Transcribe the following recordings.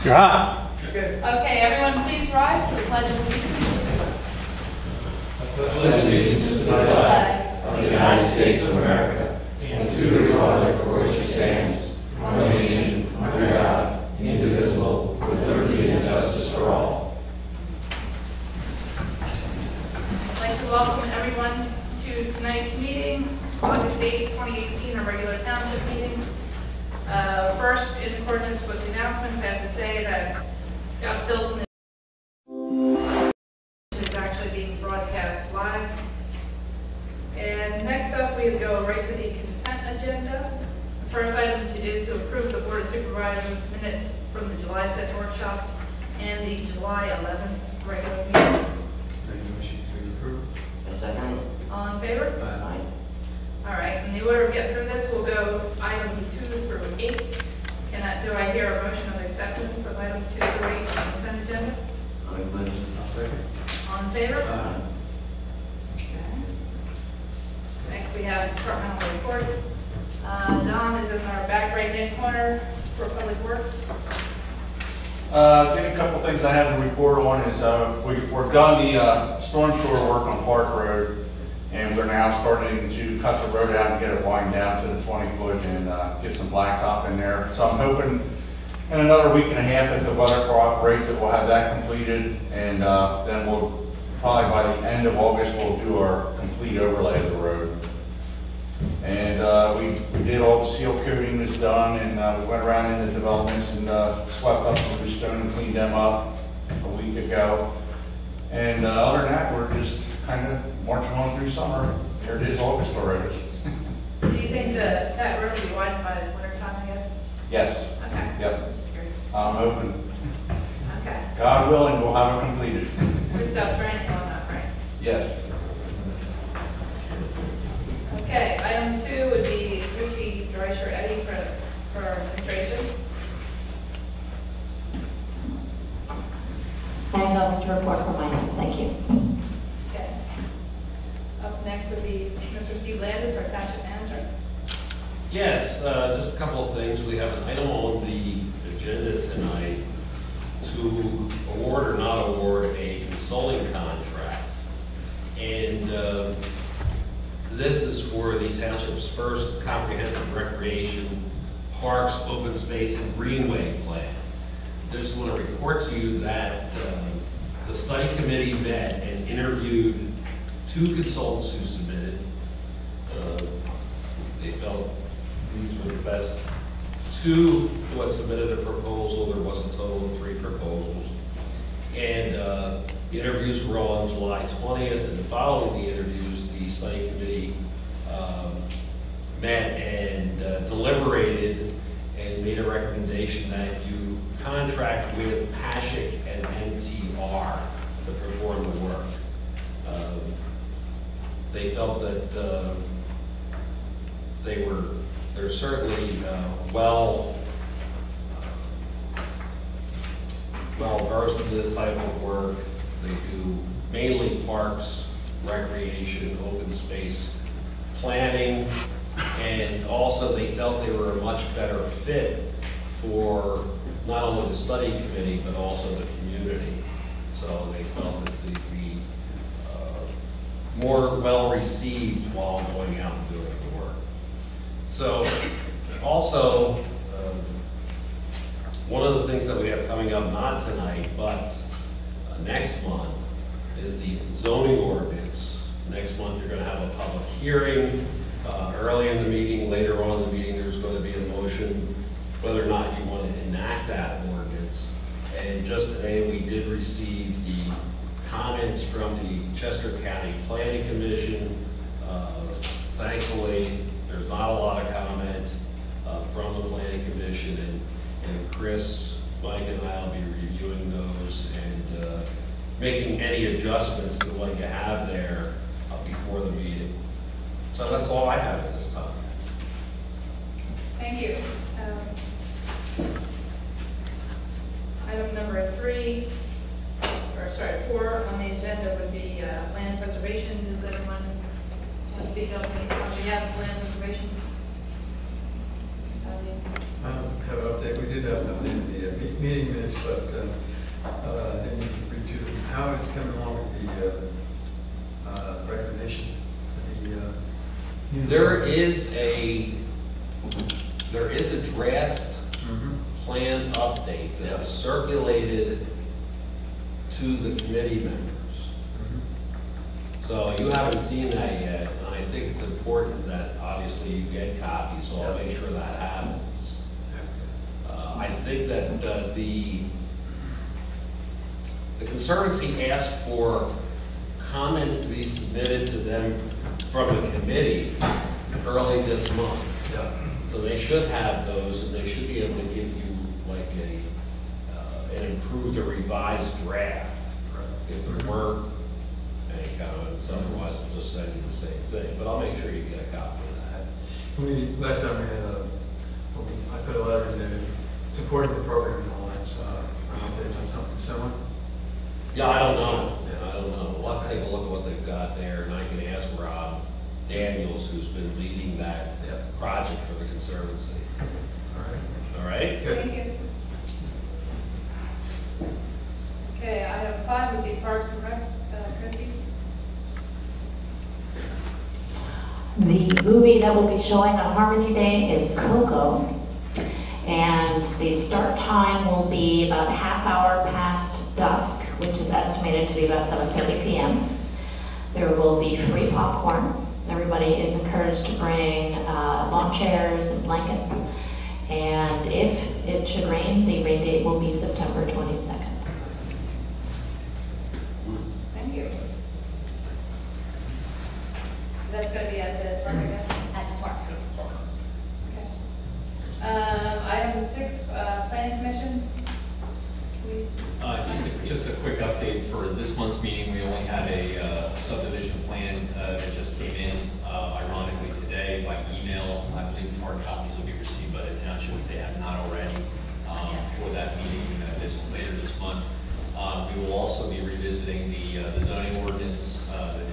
You're hot. Okay, everyone please rise for the Pledge of Allegiance. I pledge allegiance to the flag of the United States of America and to the republic for which it stands, one nation, under God, indivisible, with liberty and justice for all. I'd like to welcome everyone to tonight's meeting, August 8, 2018, a regular township meeting. First, in accordance with the announcements, I have to say that Scott Stilson is actually being broadcast live. And next up, we go right to the consent agenda. The first item is to approve the Board of Supervisors minutes from the July 5th workshop and the July 11th regular meeting. Motion to approve. A second. All in favor? Aye. All right, in the order of getting through this, we'll go items 2 through 8. Do I hear a motion of acceptance of items 2 through 8 on the consent agenda? I'll make a motion. I'll second. All in favor? Aye. Okay. Next, we have departmental reports. Don is in our back right-hand corner for Public Works. A couple things I have to report on is we're done the storm sewer work on Park Road, and we're now starting to cut the road out and get it widened down to the 20-foot and get some blacktop in there. So I'm hoping in another week and a half that the weather cooperates that we'll have that completed, and then we'll probably by the end of August we'll do our complete overlay of the road. And we did all the seal coating is done, and we went around in the developments and swept up some loose stone and cleaned them up a week ago. And other than that, we're just kind of marching on through summer. Here it is, August already. Do you think that road will be widened by the winter time, I guess? Yes. Okay. Yep. Just curious. I'm hoping. Okay. God willing, we'll have it completed. We've got Frank on that, Frank. Yes. Okay, item 2 would be Richie Dreischer Eddy for administration. I have nothing to report from my end, thank you. Okay. Up next would be Mr. Steve Landis, our township manager. Yes, just a couple of things. We have an item on the agenda tonight to award or not award a consulting contract. And this is for the township's first comprehensive recreation, parks, open space, and greenway plan. I just want to report to you that the study committee met and interviewed 2 consultants who submitted. They felt these were the best 2 who had submitted a proposal. There was a total of 3 proposals. And the interviews were on July 20th, and following the interviews, the study committee met and deliberated and made a recommendation that you contract with Paschik and MTR to perform the work. They felt that they're certainly well versed in this type of work. They do mainly parks, recreation, open space planning, and also they felt they were a much better fit for not only the study committee but also the community. So they felt that they'd be more well received while going out and doing the work. So also, one of the things that we have coming up, not tonight, but next month, is the zoning ordinance. Next month, you're going to have a public hearing. Early in the meeting, later on in the meeting, there's going to be a motion whether or not you want to enact that ordinance. And just today, we did receive the comments from the Chester County Planning Commission. Thankfully, there's not a lot of comment from the Planning Commission, and Chris, Mike, and I will be reviewing those and making any adjustments to what you have there before the meeting. So that's all I have at this time. Thank you. Item number 4 on the agenda would be land preservation. Does anyone want to speak up on behalf of land preservation? Have an update. We did have an update in the meeting minutes, but didn't read through them. How is it coming along with the recommendations? There is a draft Mhm. plan update that was circulated to the committee members. Mhm. So you haven't seen that yet, and I think it's important that obviously you get copies, so I'll make sure that happens. I think that the Conservancy asked for comments to be submitted to them from the committee early this month. Yeah. So they should have those, and they should be able to give you like an improved or revised draft. If there weren't any comments, otherwise I'll just send you the same thing, but I'll make sure you get a copy of that. Last time we had I put a letter in there supporting the program and all that, so I don't know if it's on something similar. Yeah, I don't know. I don't know. We'll have to take a look at what they've got there, and I can ask Rob Daniels, who's been leading that project for the Conservancy. All right. All right? Good. Thank you. Okay, item 5 would be Parks and Rec. Christie? The movie that will be showing on Harmony Day is Coco. And the start time will be about a half hour past dusk, which is estimated to be about 7:30 p.m. There will be free popcorn. Everybody is encouraged to bring lawn chairs and blankets. And if it should rain, the rain date will be September 22nd. Thank you. That's going to be at the park, I guess? At the park. Okay. Item 6, Planning Commission. Just a quick update for this month's meeting. We only had a subdivision plan that just came in, ironically today by email. I believe hard copies will be received by the township if they have not already for that meeting later this month. We will also be revisiting the zoning ordinance. The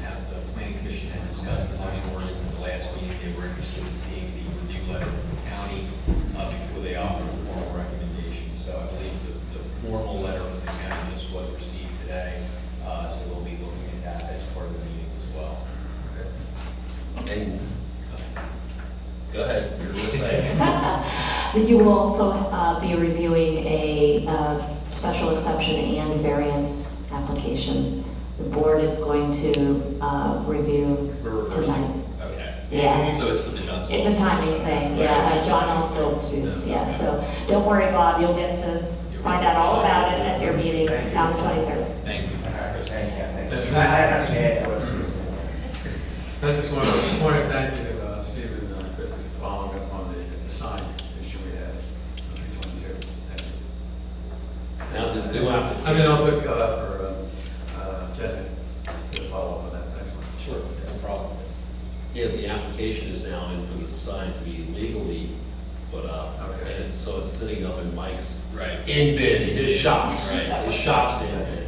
Planning Commission had discussed the zoning ordinance at the last meeting. They were interested in seeing the review letter from the county before they offer a formal recommendation. So I believe the formal letter from the county just was received today. So we'll be looking at that as part of the meeting as well. And go ahead, you're going to say. You will also be reviewing a special exception and variance application. The board is going to review We're reversing. tonight. Okay. Yeah. So it's for the Johnson. It's a timing thing, yeah, John L. Stoltz views, yeah, so don't worry, Bob, you'll get to find out all about it at your meeting on the 23rd. Thank you. I just want to thank you to Stephen and Christie for following up on the sign issue we had on 322. Thank you. Now, the new application. I mean, also for Jen to follow up on that next one. Sure, no problem. Yeah, the application is now in for the sign to be legally put up. Okay. And so it's sitting up in Mike's Right. in bid, his shops. Right. His shops in bid.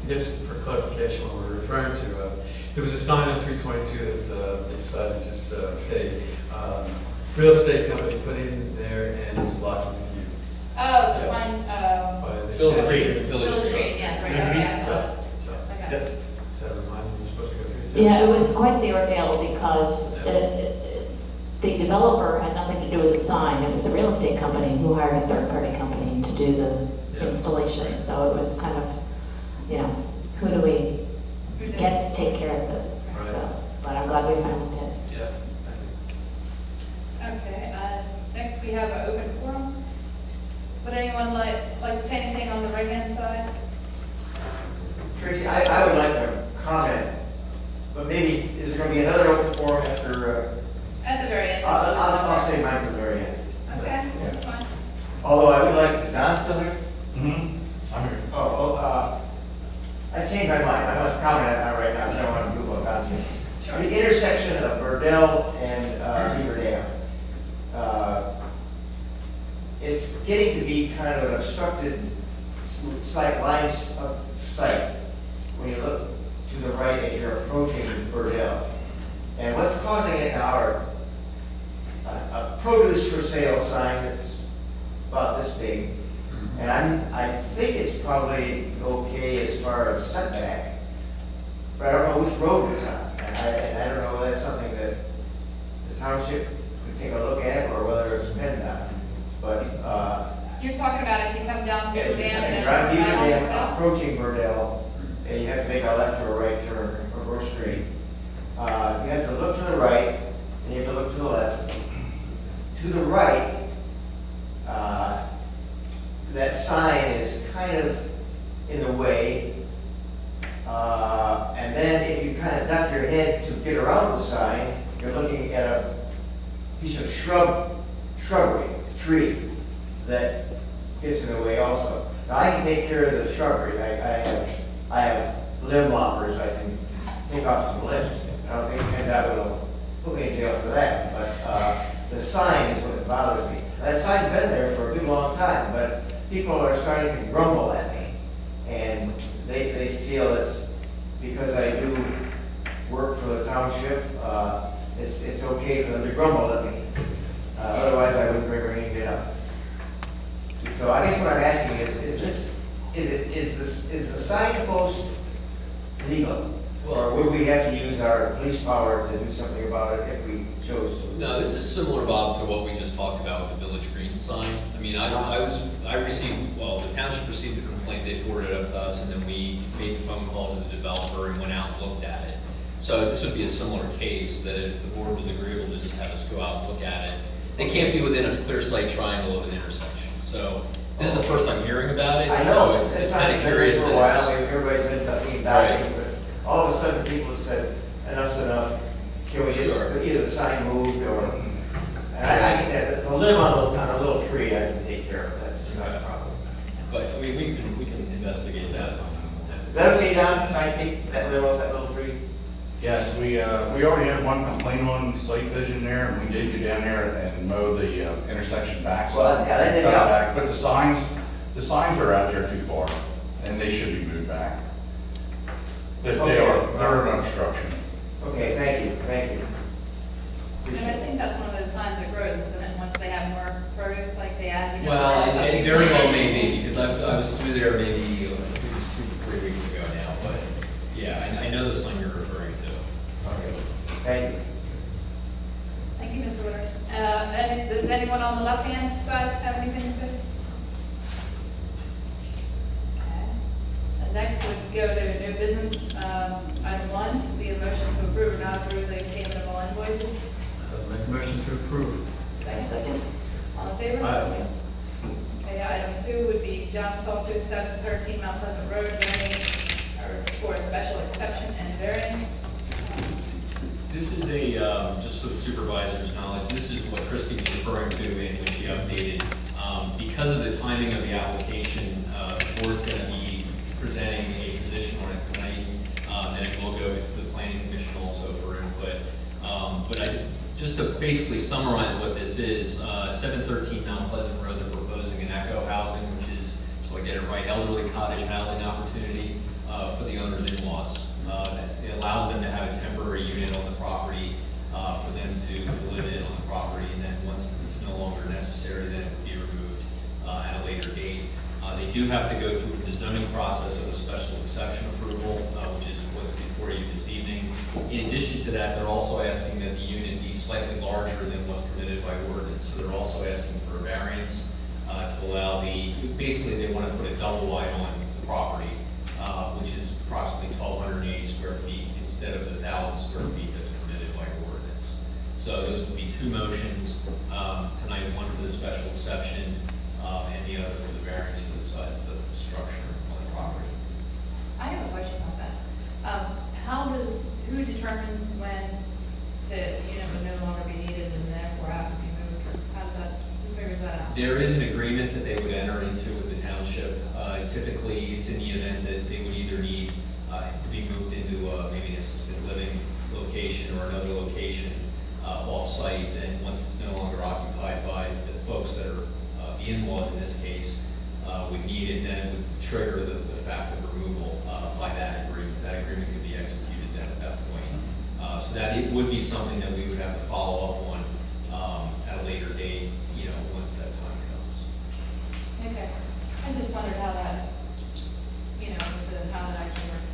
Just for clarification, what we're referring to, there was a sign on 322 that they decided to just, real estate company put in there and it was blocking the view. Oh, the Yeah. one, by the- Village Street. Village Street, yeah, right, okay, I saw it. So, Okay. does that remind you we're supposed to go through? Yeah, it was quite the ordeal because the developer had nothing to do with the sign. It was the real estate company who hired a third-party company to do the Yeah. installation. So it was kind of, who do we get to take care of this? Right. So, but I'm glad we found it. Yeah. Thank Okay, next we have an open forum. Would anyone like to say anything on the right-hand side? Tracy, I would like to comment, but maybe there's going to be another open forum after, At the very end. I'll say mine to the very end. Okay, that's fine. Although I would like, is Don still here? Mm-hmm. I'm here. I changed my mind, I must comment on it right now, because I don't want to move on Don's here. Sure. The intersection of Burdell and Beaverdale, it's getting to be kind of an obstructed lines of sight when you look to the right as you're approaching Burdell. And what's causing it now are a produce for sale sign that's about this big, And I think it's probably okay as far as setback, but I don't know which road it's on. And I don't know whether that's something that the township could take a look at or whether it's PennDOT. But, You're talking about as you come down Beaver Dam and you're on Beaver around Dam, Burdell? approaching Burdell, and you have to make a left or a right turn or go straight. You have to look to the right, and you have to look to the left. To the right, that sign is kind of in the way. And then if you kind of duck your head to get around the sign, you're looking at a piece of shrubbery, tree, that gets in the way also. Now, I can take care of the shrubbery. I have limb loppers. I can take off some limbs. I don't think PennDOT will put me in jail for that. But the sign is what bothers me. That sign's been there for a good long time, but people are starting to grumble at me. And they feel it's because I do work for the township, it's okay for them to grumble at me. Otherwise, I wouldn't bring anything up. So I guess what I'm asking is the signpost legal? Or would we have to use our police power to do something about it if we chose to? No, this is similar, Bob, to what we just talked about with the Village Green sign. I mean, I received, well, the township received the complaint, they forwarded it up to us, and then we made the phone call to the developer and went out and looked at it. So this would be a similar case, that if the board was agreeable to just have us go out and look at it, they can't be within a clear sight triangle of an intersection. So this is the first I'm hearing about it, I know, so it's not kind of been curious. for a that while, it's- everybody's been talking about it, but all of a sudden people have said, enough's enough, can we Sure. get either the sign moved or, and I can, the limb on a little tree, I can take care of, that's not a problem. But we can investigate that. Is that okay, John, if I take that limb off that little tree? Yes, we already had one complaint on site vision there, and we did go down there and mow the intersection back. so- Well, yeah, that didn't help. back. But the signs are out there too far, and they should be moved back. They're an obstruction. Okay, thank you. And I Appreciate it. think that's one of those signs that grows, isn't it? Once they have more produce, like they add, you know. Well, it something. very well may be, because I was through there maybe, I think it was 2 or 3 weeks ago now, but yeah, I know the sign you're referring to. Okay, thank you. Thank you, Mr. Winters. And does anyone on the left-hand side have anything to say? Okay. And next would go to new business, item 1, be a motion to approve or not approve the payment of all invoices. I'll make a motion to approve. Second. All in favor? Aye. Okay, item 2 would be John Salsu, 713 Mount Pleasant Road, for a special exception and variance. This is a, just so the supervisor's knowledge, this is what Christie was referring to when she updated. Because of the timing of the application, the board's going to be presenting a position on it tonight, and it will go to the planning commission also for input. But just to basically summarize what this is, 713 Mount Pleasant Road, they're proposing an echo housing, which is, so I get it right, elderly cottage housing opportunity for the owner's in-laws. It allows them to have a temporary unit on the property for them to live in on the property, and then once it's no longer necessary, then it would be removed at a later date. They do have to go through the zoning process of a special exception approval, which is what's before you this evening. In addition to that, they're also asking that the unit be slightly larger than what's permitted by ordinance. So they're also asking for a variance to allow basically they want to put a double wide on the property, which is approximately 1,280 square feet instead of the 1,000 square feet that's permitted by ordinance. So those would be 2 motions tonight, one for the special exception and the other for the variance for the size of the structure on the property. I have a question about that. Who determines when the unit would no longer be needed and therefore have to be moved? Who figures that out? There is an agreement that they would enter into with the township. Typically, it's in the event that they would either need to be moved into maybe an assisted living location or another location off-site, and once it's no longer occupied by the folks that are the in-laws in this case, would need it, then it would trigger the fact of removal by that agreement. That agreement could be executed then at that point. So that it would be something that we would have to follow up on at a later date, once that time comes. Okay. I just wondered how that, how that actually works.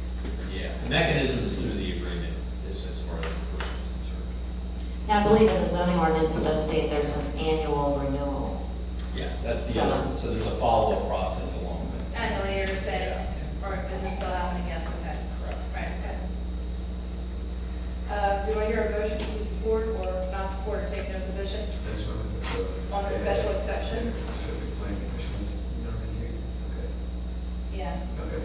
Yeah, the mechanism is through the agreement, as far as enforcement is concerned. Now, I believe in the zoning ordinance, it does state there's an annual renewal. Yeah, that's the So- other, so there's a follow-up process along with it. Annually, you're saying, Yeah. or is it still happening? Yes, okay. Correct. Right, okay. Do I hear a motion to support or not support or take no position That's one of the. on the special exception? Specific plan commissions, not renewed, Yeah. okay.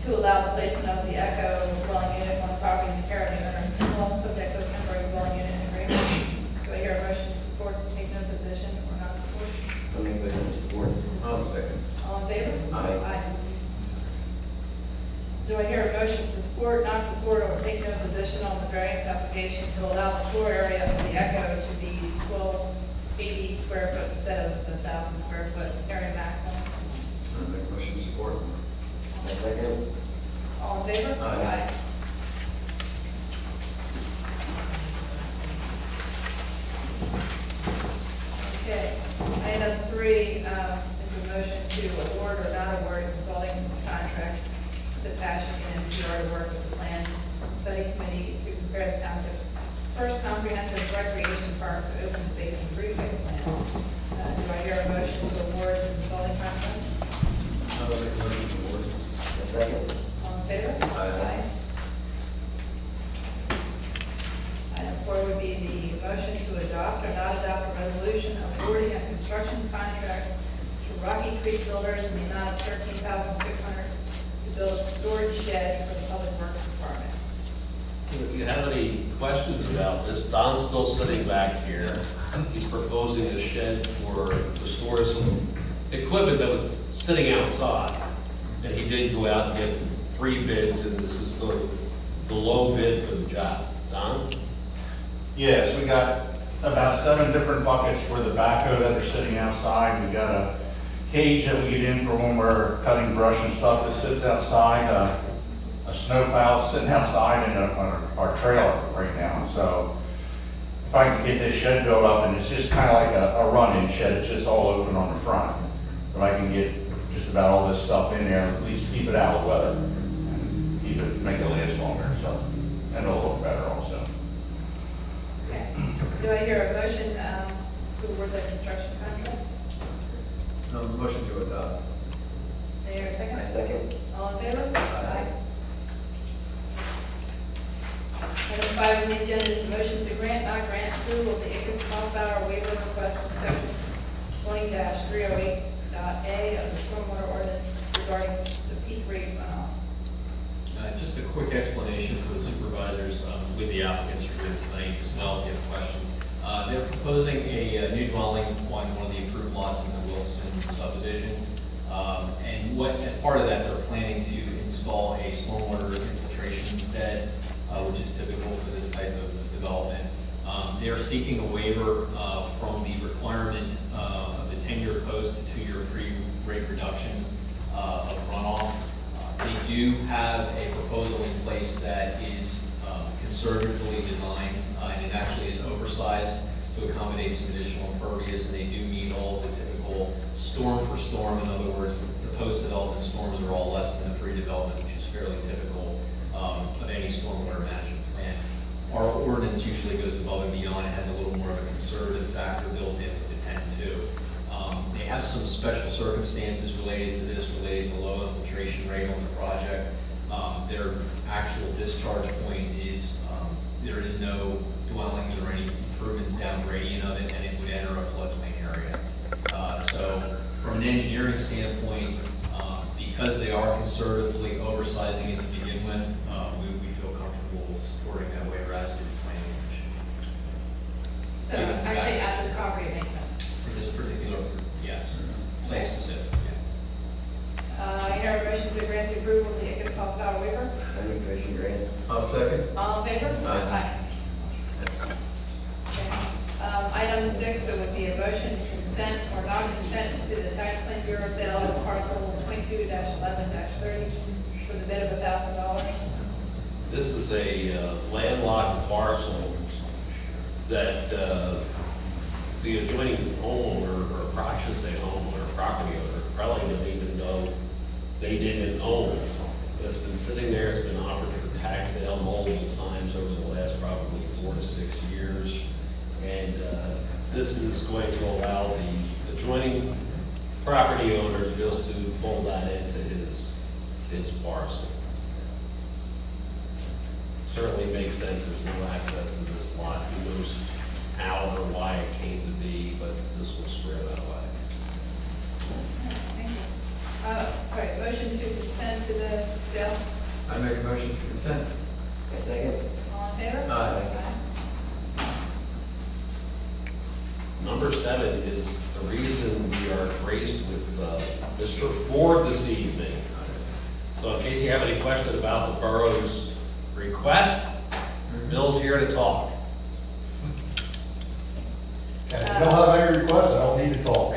To allow the placement of the Echo dwelling unit on the property in care of the owner's in-laws, subject to a temporary dwelling unit agreement. Do I hear a motion to support, take no position, or not support? I'll make motion to support. I'll second. All in favor? Aye. Do I hear a motion to support, not support, or take no position on the variance application to allow the floor area of the Echo to be 1280 square foot instead of the 1,000 square foot area maximum? I'll make a motion to support. I second. All in favor? Aye. Okay, item 3 is a motion to award or not award a consulting contract to Passion and NPR to work with the Plan Study Committee to prepare the township's first comprehensive recreation parks, open space, and greenway plan. Do I hear a motion to award the consulting contract? I'll make a motion to award. I second. All in favor? Aye. Item 4 would be the motion to adopt or not adopt a resolution awarding a construction contract to Rocky Creek Builders in the amount of $13,600 to build a storage shed for the Public Works Department. If you have any questions about this, Don's still sitting back here. He's proposing a shed to store some equipment that was sitting outside. And he did go out and get 3 bids, and this is the low bid for the job. Don? Yes, we got about 7 different buckets for the backhoe that are sitting outside. We got a cage that we get in for when we're cutting brush and stuff that sits outside, a snow plow sitting outside in our trailer right now. So if I can get this shed built up, and it's just kind of like a run-in shed, it's just all open on the front. But I can get just about all this stuff in there, at least keep it out of weather, and keep it, make it last longer, so, and it'll look better also. Okay. Do I hear a motion to award the construction contract? Motion to adopt. Do I hear a second? I second. All in favor? Aye. Item 5 on the agenda is a motion to grant, not grant approval of the Ickes small power waiver request from section 20-308.a of the stormwater ordinance regarding the peak rate runoff. Just a quick explanation for the supervisors, with the applicants for here tonight as well, if you have questions. They're proposing a new dwelling on one of the approved lots in the Wilson subdivision. And as part of that, they're planning to install a stormwater infiltration bed, which is typical for this type of development. They are seeking a waiver from the requirement of the 10-year post to 2-year pre-rate reduction of runoff. They do have a proposal in place that is conservatively designed, and it actually is oversized to accommodate some additional impervious, and they do meet all of the typical storm for storm. In other words, the post-development storms are all less than the pre-development, which is fairly typical of any stormwater management plan. Our ordinance usually goes above and beyond. It has a little more of a conservative factor built in with the 10-2. They have some special circumstances related to this, related to low infiltration rate on the project. Their actual discharge point is, there is no dwellings or any improvements down gradient of it, and it would enter a floodplain area. So from an engineering standpoint, because they are conservatively oversizing it to begin with, we feel comfortable supporting that waiver as to the planning commission. So actually, at this property, it makes sense. For this particular, yes, site specific, yeah. I hear a motion to grant the approval of the Ickes small power waiver. I make motion grant. I'll second. All in favor? Aye. Okay. Item 6, it would be a motion to consent or not consent to the tax claim bureau sale of parcel 22-11-30 for the bid of $1,000. This is a landlocked parcel that the adjoining homeowner, or I should say homeowner, property owner, Crowley, even though they didn't own it. But it's been sitting there, it's been offered for tax sale multiple times over the last probably 4 to 6 years. And this is going to allow the adjoining property owner just to fold that into his parcel. Certainly makes sense, there's no access to this lot. Who knows how or why it came to be, but this will square that way. Thank you. Sorry, motion to consent to the sale. I make a motion to consent. I second. All in favor? Aye. Number 7 is the reason we are graced with Mr. Ford this evening. So in case you have any question about the borough's request, Bill's here to talk. And if you don't have any requests, I don't need to talk.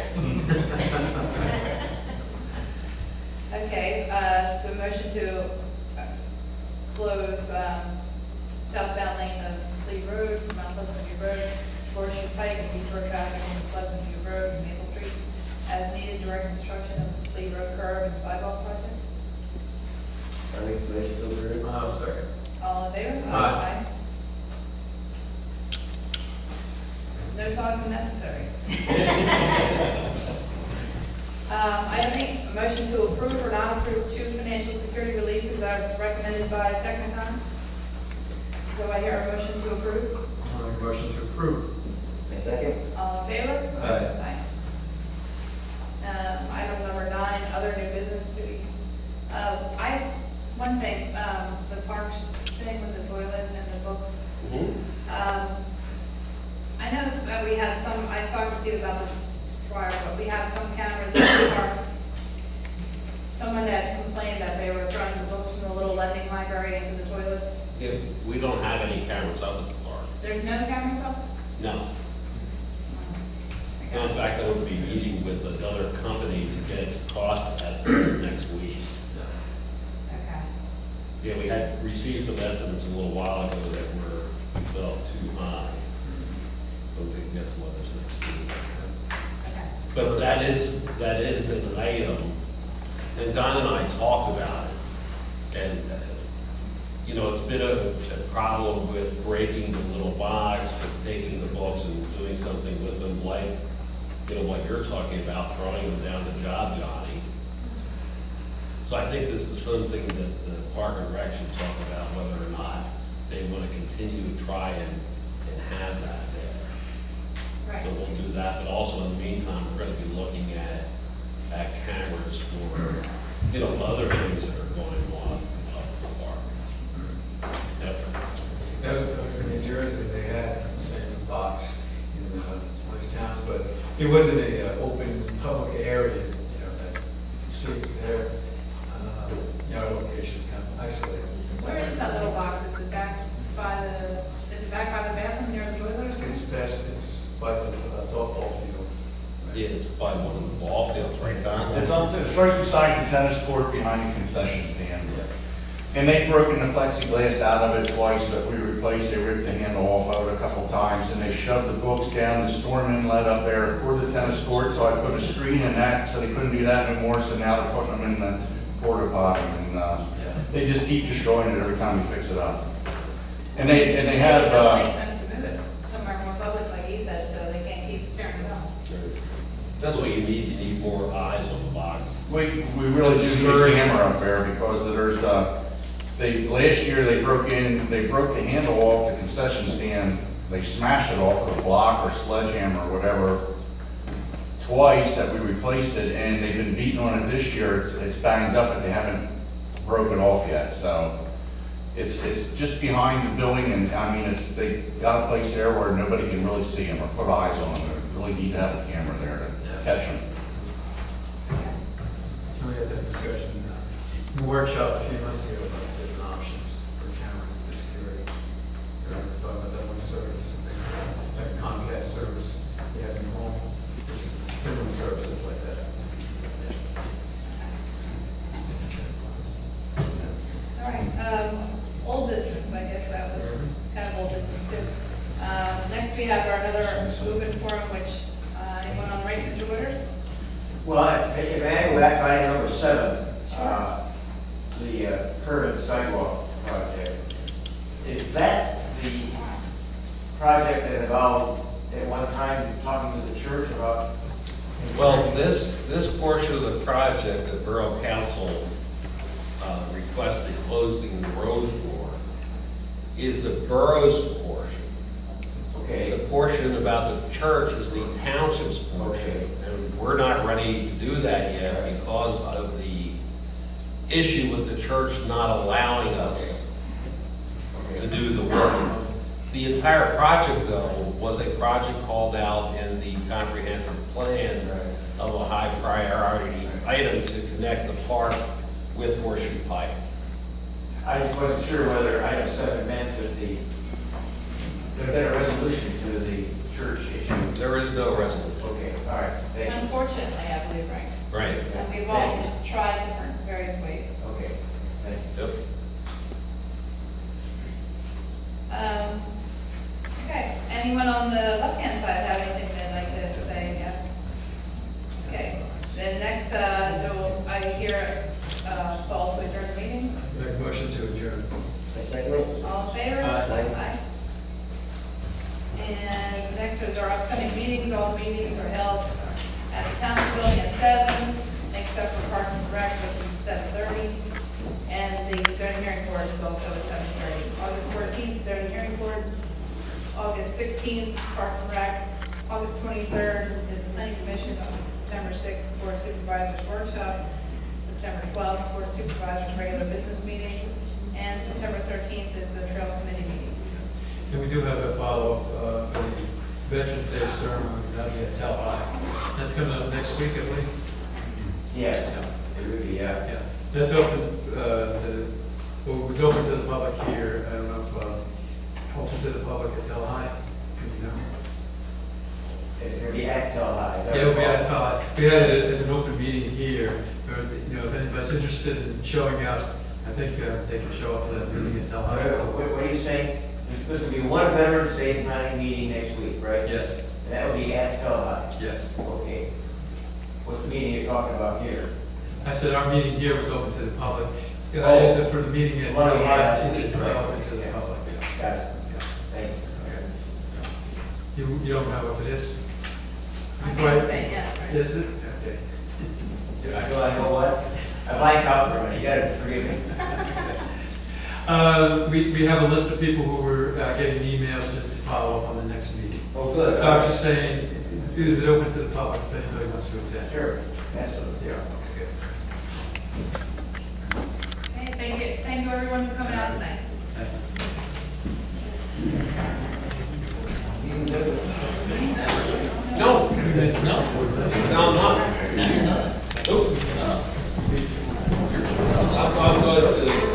Okay, so motion to close southbound lane of Lee Road, Mount Pleasant View Road, Forestry Pike, and Deeper traffic on Pleasant View Road and Maple Street as needed during construction of the Lee Road curb and sidewalk project. I make a motion to approve. I'll second. All in favor? Aye. No talking necessary. Item 8, a motion to approve or not approve 2 financial security releases as recommended by Technicon. Do I hear a motion to approve? I'll make a motion to approve. I second. All in favor? Aye. Item number 9, other new business. One thing, the parks thing with the toilet and the books. I know that we had some, I talked to Steve about this prior, but we have some cameras in the park. Someone that complained that they were throwing the books from the little lending library into the toilets. Yeah, we don't have any cameras up at the park. There's no cameras up? No. Okay. In fact, I will be meeting with another company to get cost estimates next week. Okay. Yeah, we had received some estimates a little while ago that we felt too high. So we can get some others next week. Okay. But that is an item, and Don and I talked about it. And, you know, it's been a problem with breaking the little box, with taking the books and doing something with them, like, you know, what you're talking about, throwing them down the job, Johnny. So I think this is something that the Park and Rec should talk about, whether or not they want to continue to try and have that there. Right. So we'll do that, but also in the meantime, we're going to be looking at cameras for, you know, other things that are going on up at the park. Yep. That was in New Jersey, they had the same box in those towns, but it wasn't a open public area, you know, that suits their, you know, locations kind of isolated. Where is that little box? Is it back by the bathroom near the toilet or something? It's by the softball field. Yeah, it's by one of the ball fields right down. It's right beside the tennis court behind the concession stand. Yeah. And they've broken the plexiglass out of it twice that we replaced. They ripped the handle off of it a couple times, and they shoved the books down the storm inlet up there for the tennis court. So I put a screen in that, so they couldn't do that anymore. So now they're putting them in the porta potty, and they just keep destroying it every time we fix it up. And they have. It doesn't make sense to move it somewhere more public, like he said, so they can't keep tearing it up. That's what you need. You need more eyes on the box. We really do need a camera up there because there's last year they broke the handle off the concession stand. They smashed it off with a block or sledgehammer or whatever twice that we replaced it, and they've been beating on it this year. It's banged up, but they haven't broken it off yet. So it's just behind the building, and I mean they got a place there where nobody can really see them or put eyes on them. They really need to have a camera there to catch them. We had that discussion in the workshop a few months ago about different options for camera security. We were talking about that one service, like a Comcast service you have in your home, which is similar services like that. All right, old business, I guess that was kind of old business too. Next we have our another movement forum, which, anyone on the right, Mr. Wooders? Well, If I go back to item number 7, the current sidewalk project, is that the project that involved at one time talking to the church about? Well, this portion of the project that Borough Council requested closing the road for is the borough's portion. Okay. The portion about the church is the township's portion, and we're not ready to do that yet because of the issue with the church not allowing us to do the work. The entire project, though, was a project called out in the comprehensive plan of a high priority item to connect the park with Horseshoe Pike. I just wasn't sure whether item 7 meant that there had been a resolution to the church issue. There is no resolution. Okay, all right, thank you. Unfortunately, I believe, Frank. Right. And we've all tried different, various ways. Okay, thank you. Yep. Okay, anyone on the left-hand side have anything they'd like to say? Yes? Okay, then next, do I hear call to adjourn the meeting? Make a motion to adjourn. I second it. All in favor? Aye. And next is our upcoming meetings. All meetings are held at the town building at 7, except for Parks and Rec, which is 7:30. And the zoning hearing board is also at 7:30. August 14th, zoning hearing board. August 16th, Parks and Rec. August 23rd is the planning commission. September 6th, board of supervisors workshop. September 12th, board of supervisors regular business meeting. And September 13th is the trail committee meeting. And we do have a follow-up for the Veterans Day ceremony, that'll be at Tel High. That's coming up next week, I believe. Yes, it would be, Yeah, that's open well, it was open to the public here. I don't know if, open to the public at Tel High. You know? it's going to be at Tel High. Is that Yeah, it'll be right? at Tel High. We had it as an open meeting here. Or, you know, if anybody's interested in showing up, I think they can show up for that meeting at Tel High. What are you saying? There's supposed to be one Veterans Day planning meeting next week, right? Yes, And that will be at Tel High. yes. Okay. What's the meeting you're talking about here? I said our meeting here was open to the public. Oh. For the meeting at Well, Tel we High, had it's it. open to the Yeah. public. Got it. Thank you. You don't know if it is? I'm going to say yes, right? Is it? Okay. Do I know what? I blank out for a minute. You got to forgive me. We have a list of people who were getting emails to follow up on the next meeting. Oh, good. So I was just saying, is it open to the public if anybody wants to attend? Sure. Absolutely. Yeah, okay, Okay, thank you. Thank you everyone for coming out tonight. good. No, I'm not. Nope. I'm going to